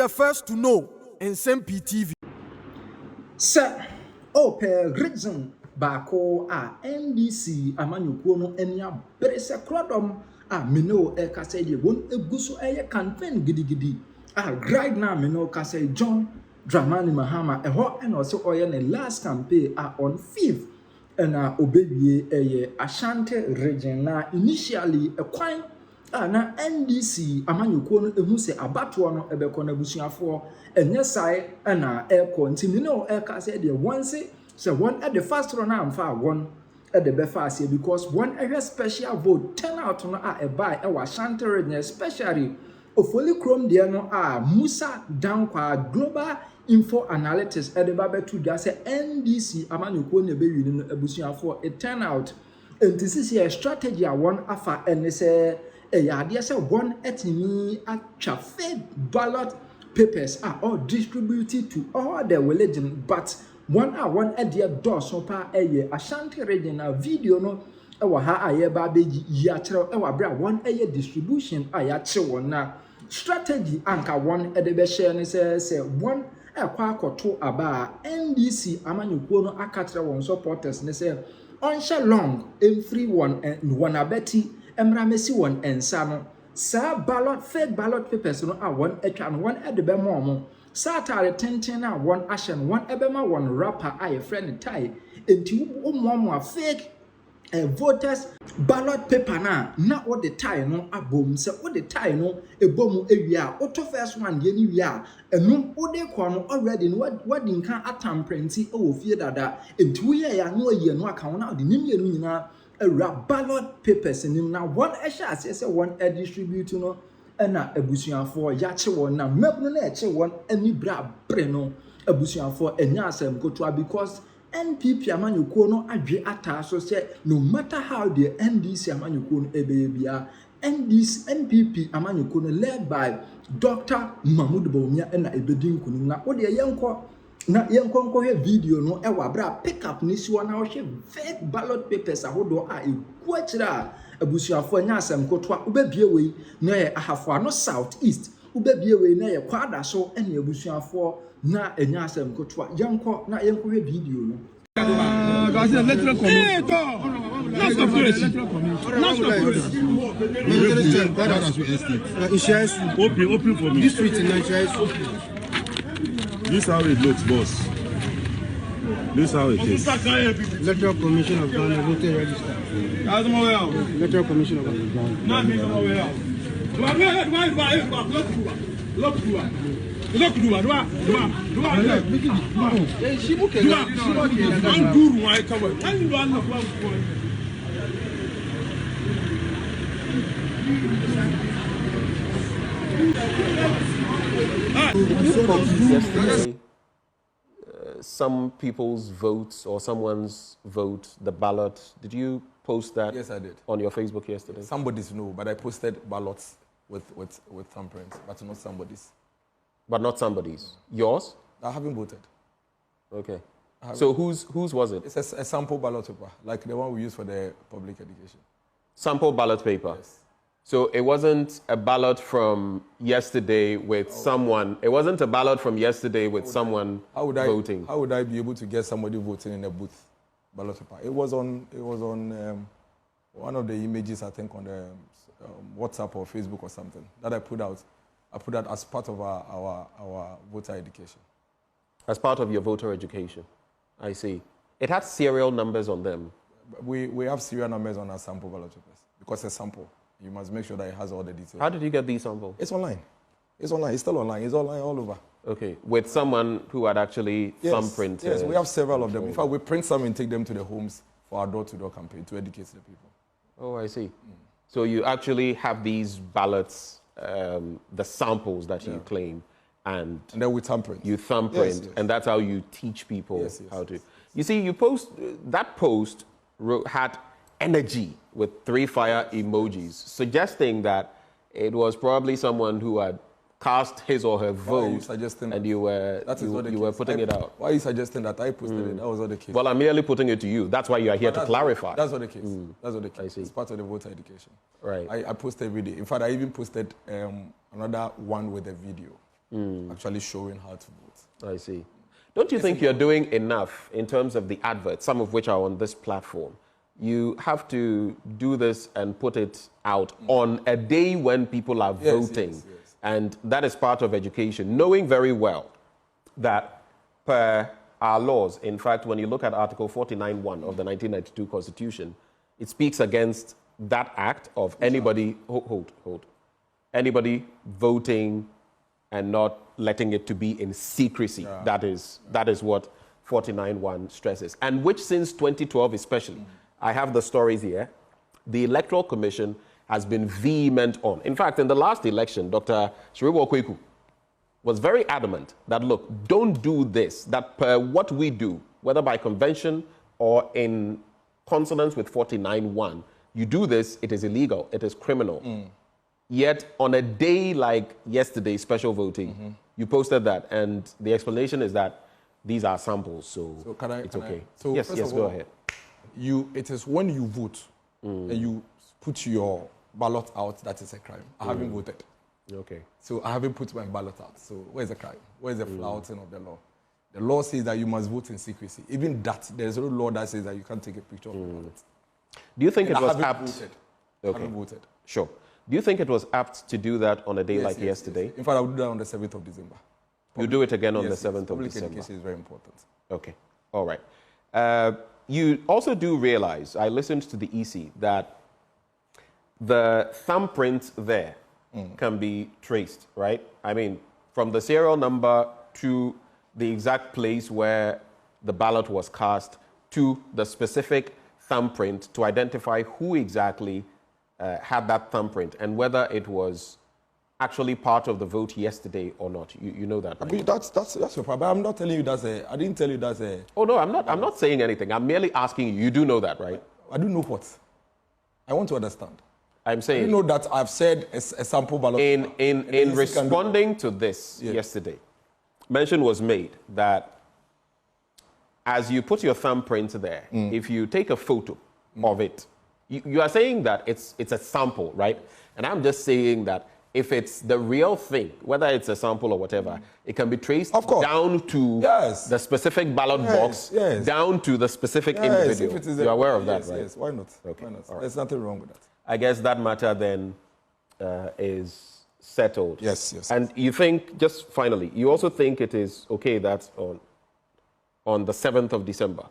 the first to know. Nsem-Pii TV. Sir, per reason bako NDC amanyukuo no enia brese krodom mino kase de won eguso campaign gidigidi right now mino kase John Dramani Mahama eho and also oye ne last campaign on 5th and obewie Ashanti region na initially a kwan na NDC amanyukuo no ehu se abato no ebekọ na busuafo enye sai na continue no kase de once so one at the first run am far one at the befast here because one area special vote turn out no a buy Ashanti region especially ofoli krom de no Musa Dankwa global info analytics at the babetu da say NDC amanyukuo ne be wi no abusuafo it turn out and this is a strategy one afa and say idea say one etimi atwa fake ballot papers are all distributed to all the religion but one idea does so pa Ashanti regional video no ha aye ba be yi akere bra one distribution ya che one na strategy anka one be share ne say one kwa akoto aba NDC amanyukuo no akatre won supporters ne say on long every one and one abeti emra mesi one ensa no sa ballot fake ballot papers no one etwa no one be mo Satare tenten na one ashen one ebema one rapper a friend tie enti mo fake voters ballot paper na what the tie no abom se what the tie no ebom ewia auto first one de ni wia enum ode kwa no already no what din kan atamprenti o fie dada enti wo ye ya no aye no aka wona de nimye no nyina ewra ballot papers nim na one esha ase one distribute no na abusuafo yache won na mebno na eche won ani bra bre no abusuafo enya asem kotoa because NPP amanyukuo no adwe ata so say no matter how the NDC amanyukuo no ebeyebia NPP amanyukuo no led by Dr. Mahmoud Bawumia na ebedin kunu na wo de yenko he video no ewa bra pick up ni siwa na wo hwe fake ballot papers ahodo egu akira abusuafo nya asem kotoa ubebie wei na ye ahafo no south east ubebie wei na ye kwada so ene abusuafo na enya asem kotoa yenko he video no electoral commission. That's the first. Open for me. This street in Nigeria. This is how it looks, boss. This is how it is. Electoral Commission of Ghana voter register. Electoral Commission of Ghana. Yesterday, some people's votes or someone's vote, the ballot. Did you post that? Yes, I did. On your Facebook yesterday? Somebody's no, but I posted ballots with thumbprints, but not somebody's. But not somebody's. Yours? I haven't voted. Okay. So whose was it? It's a sample ballot paper, like the one we use for the public education. Sample ballot paper? Yes. So it wasn't a ballot from yesterday with someone. It wasn't a ballot from yesterday with someone voting. How would I be able to get somebody voting in a booth ballot paper? It was on one of the images, I think, on the WhatsApp or Facebook or something that I put out. I put that as part of our voter education. As part of your voter education, I see. It had serial numbers on them. We have serial numbers on our sample ballot papers because it's a sample. You must make sure that it has all the details. How did you get these samples? It's online. It's online. It's still online. It's online all over. Okay. With someone who had actually thumbprinted? Yes, we have several of them. In fact, we print some and take them to the homes for our door-to-door campaign to educate the people. Oh, I see. So you actually have these ballots, the samples that you claim, and then we thumbprint. You thumbprint, yes. And that's how you teach people how to. You see, you that post had energy with 3 fire emojis, suggesting that it was probably someone who had cast his or her vote, and you were putting it out. Why are you suggesting that I posted it? That was not the case. Well, I'm merely putting it to you. That's why you are here to clarify. That's not the case. That's not the case. I see. It's part of the voter education. Right. I post every day. In fact, I even posted another one with a video. actually showing how to vote. I see. Don't you think you're doing enough in terms of the adverts, some of which are on this platform? You have to do this and put it out on a day when people are voting. Yes. And that is part of education, knowing very well that per our laws, in fact, when you look at Article 49.1 of the 1992 Constitution, it speaks against that act of anybody, anybody voting and not letting it to be in secrecy. Yeah. That is what 49.1 stresses. And which since 2012 especially, I have the stories here, the Electoral Commission has been vehement on. In fact, in the last election, Dr. Shiribo Kweku was very adamant that, look, don't do this, that per what we do, whether by convention or in consonance with 49.1, you do this, it is illegal, it is criminal. Yet, on a day like yesterday, special voting, you posted that, and the explanation is that these are samples, so it's okay. So yes, go ahead. It is when you vote and you put your ballot out that is a crime. I haven't voted. Okay. So I haven't put my ballot out. So where's the crime? Where's the flouting of the law? The law says that you must vote in secrecy. Even that, there's no law that says that you can't take a picture of the ballot. Do you think it was I apt? voted. Okay. I haven't voted. Sure. Do you think it was apt to do that on a day like yesterday? Yes. In fact, I will do that on the 7th of December. You do it again on the 7th of Public December. education is very important. Okay. All right. You also do realize, I listened to the EC, that the thumbprint there can be traced, right? I mean, from the serial number to the exact place where the ballot was cast to the specific thumbprint to identify who exactly had that thumbprint and whether it was actually part of the vote yesterday or not. You know that, right? I mean, that's your problem. I'm not telling you I didn't tell you that's a... Oh, no, I'm not saying anything. I'm merely asking you. You do know that, right? I do know what. I want to understand. I'm saying... You know that I've said a sample ballot... In responding to this yesterday, mention was made that as you put your thumbprint there, if you take a photo of it, you are saying that it's a sample, right? And I'm just saying that if it's the real thing, whether it's a sample or whatever, it can be traced down to the specific ballot box, down to the specific individual. You're aware of that, right? Yes, why not? Okay. Why not? Right. There's nothing wrong with that. I guess that matter then is settled. Yes. And you think, just finally, you also think it is okay that on the 7th of December,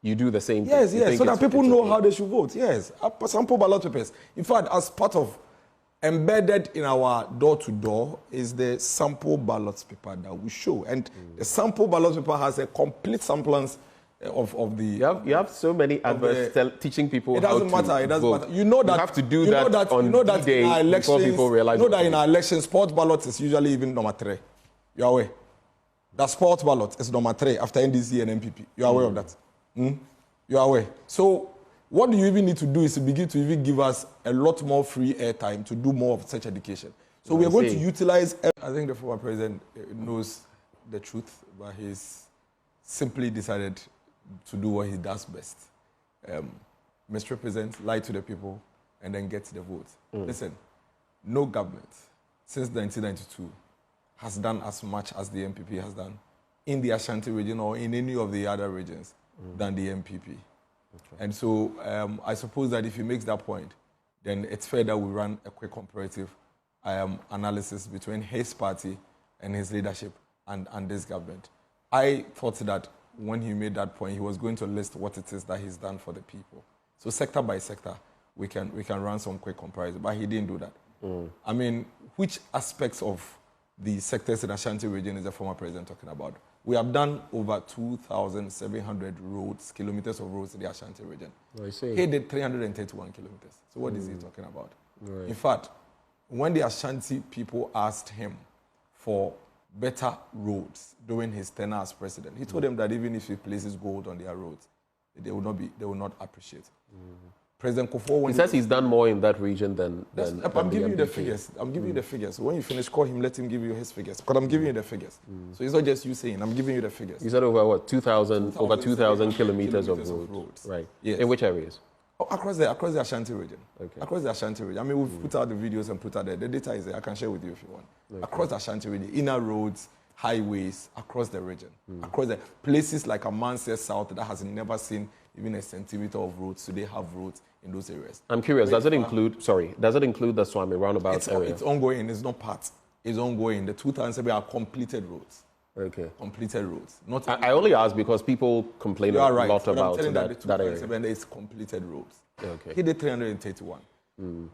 you do the same thing? Yes, so that people know how they should vote. Yes, sample ballot papers. In fact, as part of embedded in our door-to-door is the sample ballot paper that we show. And the sample ballot paper has a complete semblance of the... You have so many adverts teaching people how to vote. It doesn't matter. You know that... You have to do that on D-Day before people realize... You know that in our elections, sports ballot is usually even number 3. You are aware? The sports ballot is number 3 after NDC and NPP. You are aware of that? You are aware? So... what you even need to do is to begin to even give us a lot more free airtime to do more of such education. So we are going to utilize... I think the former president knows the truth, but he's simply decided to do what he does best. Misrepresent, lie to the people, and then get the vote. Listen, no government since 1992 has done as much as the MPP has done in the Ashanti region or in any of the other regions than the MPP. Okay. And so I suppose that if he makes that point, then it's fair that we run a quick comparative analysis between his party and his leadership and this government. I thought that when he made that point, he was going to list what it is that he's done for the people. So sector by sector, we can run some quick comparison, but he didn't do that. I mean, which aspects of the sectors in the Ashanti region is the former president talking about? We have done over 2,700 kilometers of roads in the Ashanti region. I see. He did 331 kilometers. So what is he talking about? Right. In fact, when the Ashanti people asked him for better roads during his tenure as president, he told them that even if he places gold on their roads, they will not appreciate. President Kufuor... He says he's done more in that region than I'm giving you the figures. I'm giving you the figures. So when you finish, call him, let him give you his figures. Because I'm giving you the figures. So it's not just you saying, I'm giving you the figures. You said over what? 2,000 kilometers of roads. Right. Yes. In which areas? Across the Ashanti region. Okay. Across the Ashanti region. I mean, we've put out the videos and put out the data is there. I can share with you if you want. Okay. Across the Ashanti region, inner roads, highways, across the region. Across the places like a Manchester South that has never seen even a centimeter of roads. So they have roads in those areas. I'm curious, does it include the Swami roundabout area? It's ongoing. It's not part. It's ongoing. The 2007 are completed roads. Okay. Completed roads. Not I only ask because people complain a lot about that area. It's completed roads. Okay. He did 331.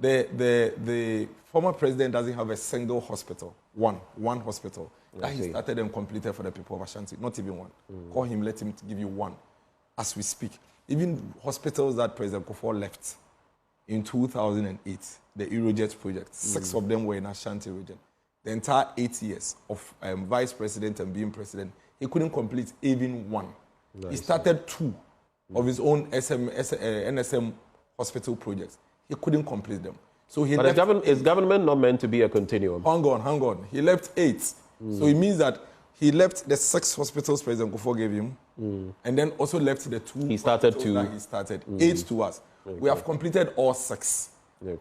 The former president doesn't have a single hospital. One hospital that he started and completed for the people of Ashanti. Not even one. Call him, let him give you one. As we speak. Even hospitals that President Kufuor left in 2008, the Eurojet project, 6 of them were in Ashanti region. The entire 8 years of vice president and being president, he couldn't complete even one. Nice. He started 2 of his own NSM hospital projects. He couldn't complete them. So he left. Is government not meant to be a continuum? Hang on. He left 8. So it means that he left the 6 hospitals President Kufuor gave him, and then also left the 2 he started 2. That he started. 8 to us. Okay. We have completed all 6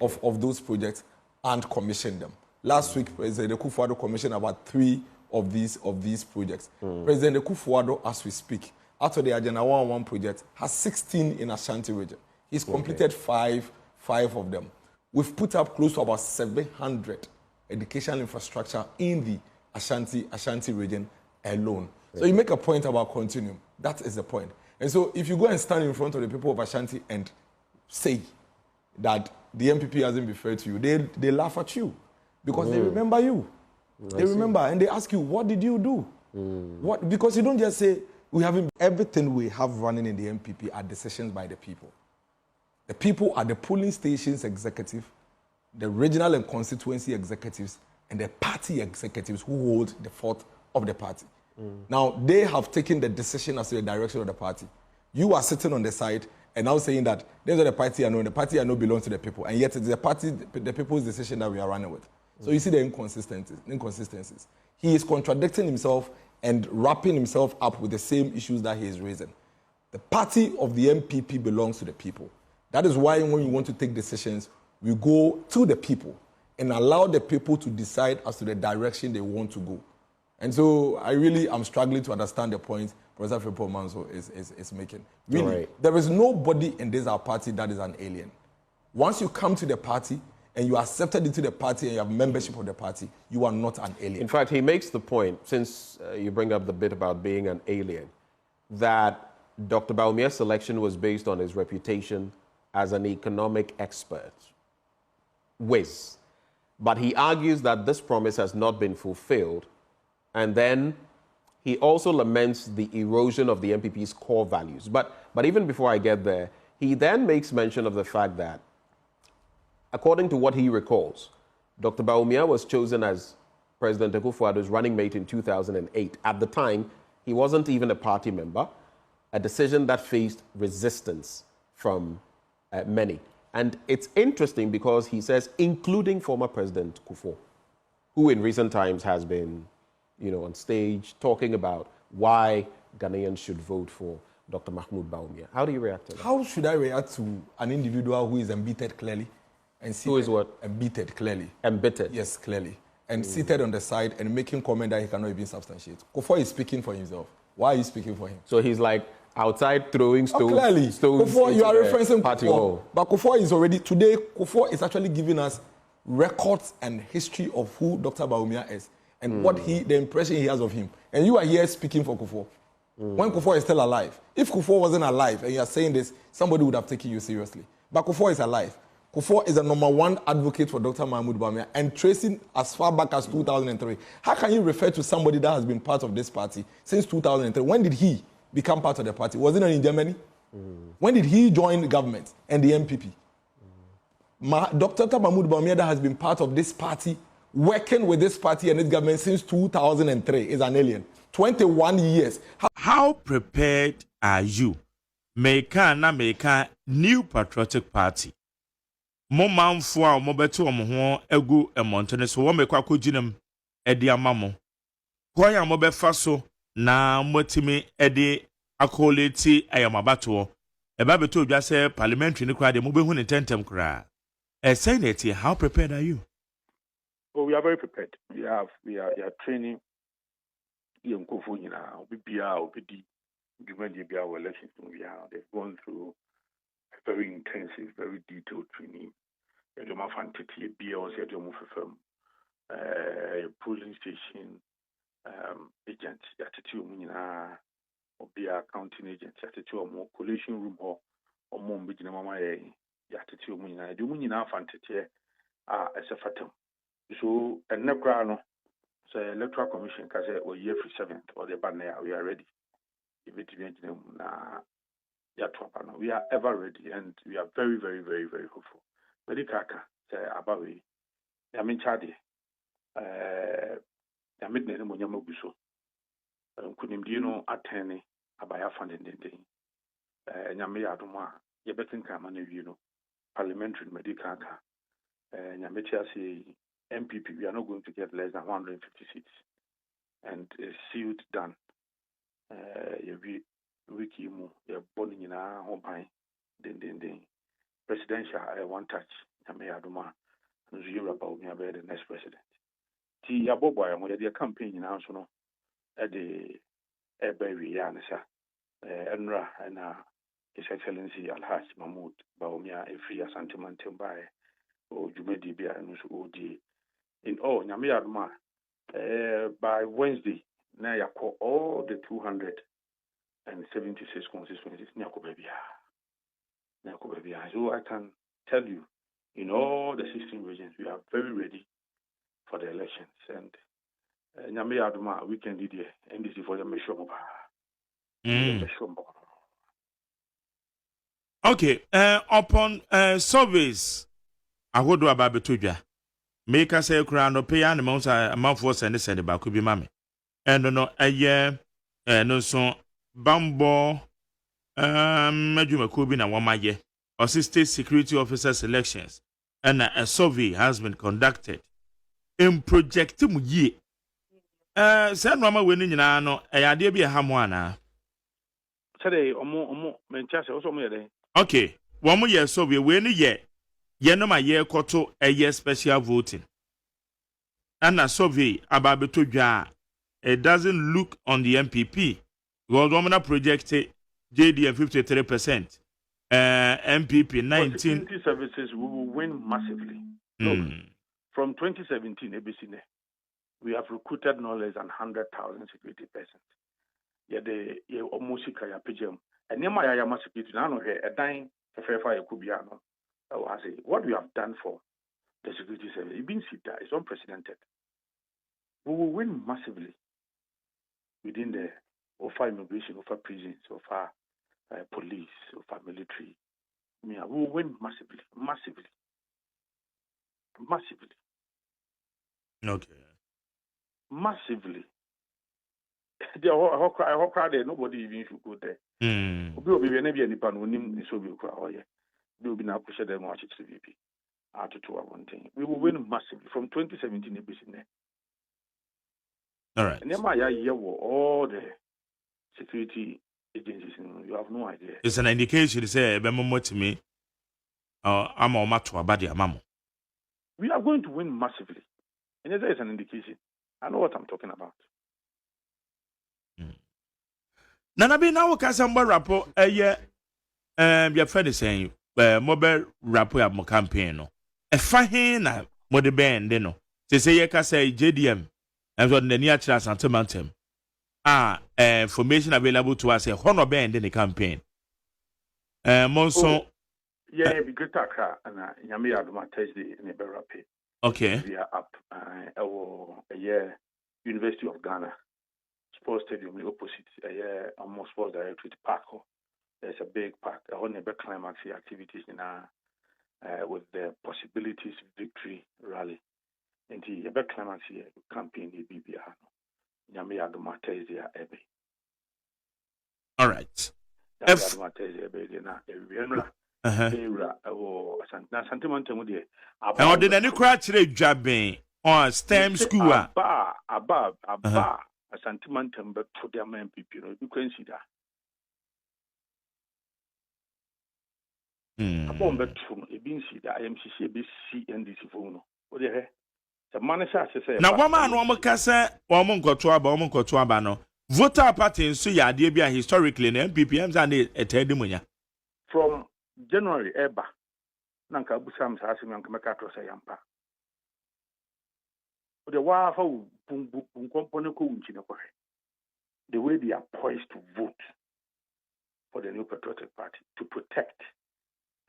of those projects and commissioned them. Last week, President Kufuor commissioned about 3 of these projects. President Kufuor, as we speak, out of the Agenda 111 project, has 16 in Ashanti region. He's completed 5 of them. We've put up close to about 700 educational infrastructure in the Ashanti region alone. So you make a point about continuum. That is the point. And so if you go and stand in front of the people of Ashanti and say that the MPP hasn't been fair to you, they laugh at you because they remember you. They remember and they ask you, what did you do? What? Because you don't just say, everything we have running in the MPP are decisions by the people. The people are the polling stations executive, the regional and constituency executives, and the party executives who hold the fort of the party. Now, they have taken the decision as to the direction of the party. You are sitting on the side and now saying that these are the party I know, and the party I know belongs to the people, and yet it's the people's decision that we are running with. So you see the inconsistencies. He is contradicting himself and wrapping himself up with the same issues that he is raising. The party of the MPP belongs to the people. That is why when we want to take decisions, we go to the people and allow the people to decide as to the direction they want to go. And so I really am struggling to understand the point Professor Frimpong Manso is making. Really, there is nobody in this our party that is an alien. Once you come to the party and you are accepted into the party and you have membership of the party, you are not an alien. In fact, he makes the point, since you bring up the bit about being an alien, that Dr. Bawumia's selection was based on his reputation as an economic expert. Whiz. But he argues that this promise has not been fulfilled, and then he also laments the erosion of the MPP's core values. But even before I get there, he then makes mention of the fact that, according to what he recalls, Dr. Bawumia was chosen as President Akufo-Addo's running mate in 2008. At the time, he wasn't even a party member, a decision that faced resistance from many. And it's interesting because he says, including former President Kufuor, who in recent times has been, on stage talking about why Ghanaians should vote for Dr. Mahmoud Bawumia. How do you react to that? How should I react to an individual who is embittered clearly? And who is what? Embittered clearly. Embittered? Yes, clearly. And seated on the side and making comment that he cannot even substantiate. Kufuor is speaking for himself. Why are you speaking for him? So he's like outside throwing stones. Clearly. Kufuor, you are referencing party Kufuor. hall. But Kufuor is already, today, Kufuor is actually giving us records and history of who Dr. Bawumia is and the impression he has of him. And you are here speaking for Kufuor. When Kufuor is still alive. If Kufuor wasn't alive and you are saying this, somebody would have taken you seriously. But Kufuor is alive. Kufuor is the #1 advocate for Dr. Mahmoud Bawumia and tracing as far back as 2003. How can you refer to somebody that has been part of this party since 2003? When did he become part of the party? Was it in Germany? When did he join the government and the MPP? Dr. Mahmoud Bawumia that has been part of this party, working with this party and its government since 2003, is an alien. 21 years. How prepared are you? Make New Patriotic Party. Mo manfo a mo beto mo ho egu emontene so wo mekwa koginem edi amamo. Kwan ya mo befa so na motimi edi akoleti ayamabato eba beto dwa say parliamentary ne kra de mo behu ne tentem kra. Senate, how prepared are you? Oh, we are very prepared. We are training young Kofuna, OBPR, OPD, our elections. They've gone through a very intensive, very detailed training. Yadoma Fantiti, BLs, Yadoma firm, polling station agents, Yatitu Muna, or BR counting agents, Yatitu or more collation room or more Bijinama, Yatitu Muna, Dumuna Fantiti, as a fatum. So, and Negrano, say electoral commission, because or year for 7th or the banner, we are ready. If it we are ever ready and we are very, very, very, very hopeful. Very kaka, say Abawi, Yamin Chadi, Yamid Nemuyamuguso, Kunimdino Atene, Abaya funding the day, Yamia Duma, Yabetin Kamani, parliamentary Medicaka, Yamitia say MPP, we are not going to get less than 150 seats. And sealed done. Wiki mu, you're born in our home pine, then presidential, one touch, Yamia Duma, and you about me about the next president. T. Yaboboy, and the campaign in Ansono at the Airberry Yanasa, Enra, and His Excellency Al-Haj Mahmoud, Baumia, a free sentiment by or Jumedi Bia and OD. In all, Yamia Duma, by Wednesday, now you call all the 276 constituencies. So I can tell you, in all the 16 regions, we are very ready for the elections. And Nyame Aduma, we can do the NDC for the Meshoba. Okay, upon surveys, I go do about Betuja. Make us say crown or pay animals a month for send about could be mammy. And no, a year, no so Bambo, Majuma Kubin and 1 year, or state security officer selections, and a survey has been conducted in projectum ye. San Rama winning in ano, a idea be a hamwana. Today, or more, Manchester also made. Okay, 1 more year survey, win a year. Yeno my year koto a year special voting. And a survey about Betuja. It doesn't look on the MPP. Government projected JDM 53%. MPP 19. Security services we will win massively. Look, from 2017, ABC, we have recruited no less than 100,000 security persons. Yeah, they almost kaya PGM. And nema ya yama security now here a dying fire could be ano. I say what we have done for the security service. It's been seen it's unprecedented. We will win massively within the offer immigration, offer prisons, offer police, offer military. We will win massively. Okay. Massively. The whole crowd there, nobody even should go there. We will be any pan winning so we will be now pushing them watch it to VP. After 2 one thing. We will win massively from 2017 ABC. All right. And then my year all the security agencies, you have no idea. It's an indication to say, Bemo to me, I'm on Matua Badia Mamo. We are going to win massively. And there is an indication. I know what I'm talking about. Nana be now Casamba rapport a year, your friend is saying, mobile rapport at my campaign. A fine, what the band, they know. They say, you can say JDM, and what the near chance and Tomantem. Information available to us a honor band in the campaign. Monson. Yeah, be good talker and Yami Aduma Thursday in a Berape. Okay. We are up a year University of Ghana Sports Stadium opposite a year almost sports directorate park. There's a big park. I want to climax activities in with the possibilities victory rally. And the climax here campaign the BBR. Yami Aduma Thursday Ebe. All right. Aduma Thursday Ebe na sentiment and did any crowd today jabbing on STEM school? Above a sentiment but to their men people, you can see that. Abom betum e bin si da IMCC e be si NDC fo no. O de he. The manager say na wama no mo kasa wo mo nkoto aba no voter party nso ya ade bia historically na MPPM za na etedi munya from January eba nanka busam sa asem yanka meka to say yampa. O de wa fa bun kompone ko unchi na kwahe. The way they are poised to vote for the new patriotic party to protect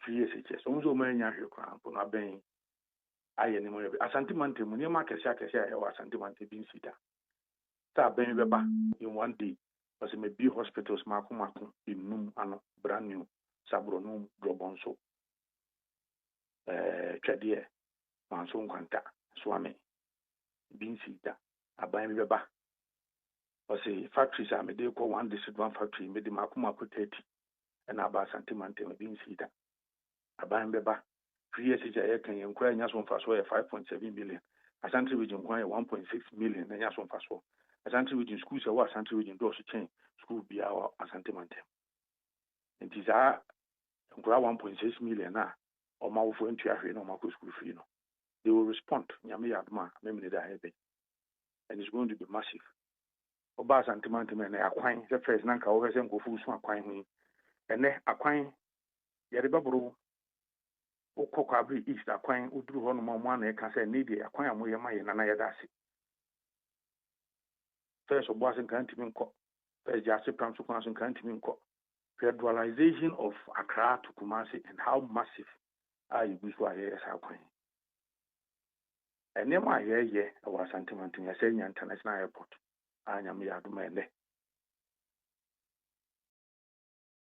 free SHS. Onzo manya hwe kwa mpo na ben aye ne mo Asante Mante mu ne ma kese ya wa Asante Mante bin sita. Ta ben beba in one day was me be hospitals mako in ano brand new sabronum drobonso twede manso nkwanta swame bin sita aban beba was factories are me dey call one district one factory me dey mako 30 and aba Asante Mante me bin sita aban beba 3 years ago kan yankwa nya so mfaso 5.7 billion Asante region kwa 1.6 million na nya so mfaso Asante region schools are Asante region do so change school be our Asante Mante it is a 1.6 million na o ma wo fo ntu ahwe na ma ko school fee no they will respond nyame yadma memne da hebe and it's going to be massive oba Asante Mante na akwan the first nanka wo hese nkofu so akwan hu ene akwan yare baburu okoko abri east akwan uduru ho no mo na e ka say need akwan amoye maye na ya dase first obo asen kan timi nko first jase pram so kan timi nko federalization of Accra to Kumasi and how massive are you wish were here akwan ene ma ye wa Asante Mante ya say international airport anya me aduma ene